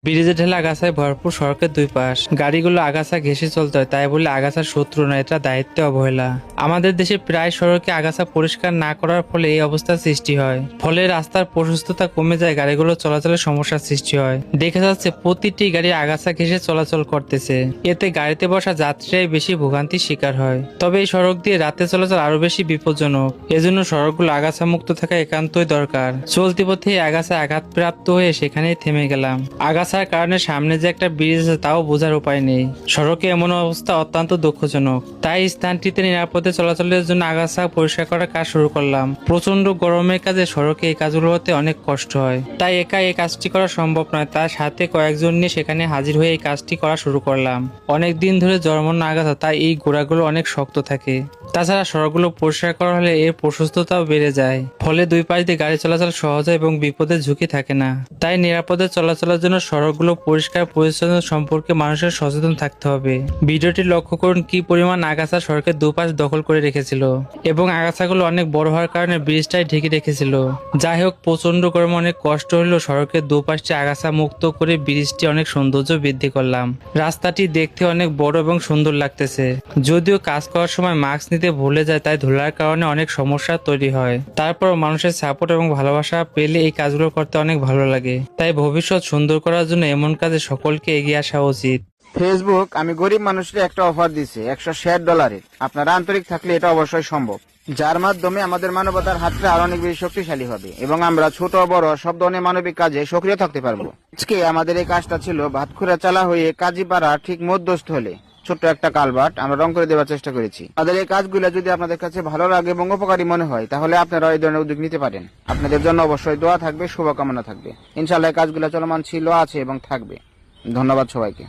ব্রিজে ঢেলা আগাছায় ভরপুর সড়কের দুই পাশ, গাড়িগুলো আগাছা ঘেঁষে চলতে হয়, তাই বলে আগাছার শত্রু না, এটা দায়িত্বে অবহেলা। আমাদের দেশে প্রায় সড়কে আগাছা পরিষ্কার না করার ফলে এই অবস্থার সৃষ্টি হয়। ফলে রাস্তার প্রশস্ততা কমে যায়, গাড়িগুলো চলাচলের সমস্যার সৃষ্টি হয়। দেখা যাচ্ছে প্রতিটি গাড়ি আগাছা ঘেঁষে চলাচল করতেছে, এতে গাড়িতে বসা যাত্রীরাই বেশি ভোগান্তির শিকার হয়। তবে এই সড়ক দিয়ে রাতে চলাচল আরো বেশি বিপজ্জনক, এজন্য সড়কগুলো আগাছা মুক্ত থাকা একান্তই দরকার। চলতি পথে এই আগাছা আঘাতপ্রাপ্ত হয়ে সেখানেই থেমে গেলাম। আগাছার কারণে সামনে যে একটা ব্রিজ আছে তাও বোঝার উপায় নেই। সড়কে এমন অবস্থা অত্যন্ত দুঃখজনক। তাই স্থানটিতে নিরাপদে চলাচলের জন্য আগাছা পরিষ্কার করার কাজ শুরু করলাম। প্রচন্ড গরমের কাজে সড়কে এই কাজগুলো হতে অনেক কষ্ট হয়, তাই একা এই কাজটি করা সম্ভব নয়। তার সাথে কয়েকজন নিয়ে সেখানে হাজির হয়ে এই কাজটি করা শুরু করলাম। অনেক দিন ধরে জন্মানো আগাছা, তাই এই গোড়াগুলো অনেক শক্ত থাকে। তাছাড়া সড়কগুলো পরিষ্কার করা হলে এর প্রশস্ততাও বেড়ে যায়, ফলে দুই পাশ দিয়ে গাড়ি চলাচল সহজ হয় এবং বিপদের ঝুঁকি থাকে না। তাই নিরাপদে চলাচলের জন্য সড়কগুলো পরিষ্কার পরিচ্ছন্ন সম্পর্কে মানুষের সচেতন থাকতে হবে। ভিডিওটি লক্ষ্য করুন কি পরিমাণ আগাছা সড়কের দুপাশ দখল করে রেখেছিল, এবং আগাছাগুলো অনেক বড় হওয়ার কারণে ব্রিজটাই ঢেকে রেখেছিল। যাই হোক, প্রচন্ড গরমে অনেক কষ্ট হলেও সড়কের দুপাশটি আগাছা মুক্ত করে ব্রিজটি অনেক সৌন্দর্য বৃদ্ধি করলাম। রাস্তাটি দেখতে অনেক বড় এবং সুন্দর লাগতেছে। যদিও কাজ করার সময় মাস্ক নিতে ভুলে যায়, তাই ধুলার কারণে অনেক সমস্যা তৈরি হয়। তারপর মানুষের সাপোর্ট এবং ভালোবাসা পেলে এই কাজগুলো করতে অনেক ভালো লাগে। তাই ভবিষ্যৎ সুন্দর করার জন্য এমন কাজে সকলকে এগিয়ে আসা উচিত। ফেসবুক আমি গরিব মানুষকে একটা অফার দিছে $160। আপনারা আন্তরিক থাকলে এটা অবশ্যই সম্ভব, যার মাধ্যমে আমাদের মানবতার হাতটা আরো অনেক বেশি শক্তিশালী হবে এবং আমরা ছোট বড় সব ধরনের মানবিক কাজে সক্রিয় থাকতে পারবো। আজকে আমাদের এই কাজটা ছিল ভাতখুরা চালা হয়ে কাজীপাড়া ঠিক মধ্যস্থলে ছোট্ট একটা কালভার্ট আমরা রং করে দেওয়ার চেষ্টা করেছি। আমাদের এই কাজগুলো যদি আপনাদের কাছে ভালো লাগে এবং উপকারী মনে হয়, তাহলে আপনারা এই ধরনের উদ্যোগ নিতে পারেন। আপনাদের জন্য অবশ্যই দোয়া থাকবে, শুভকামনা থাকবে। ইনশাআল্লাহ কাজগুলো চলমান ছিল, আছে এবং থাকবে। ধন্যবাদ সবাইকে।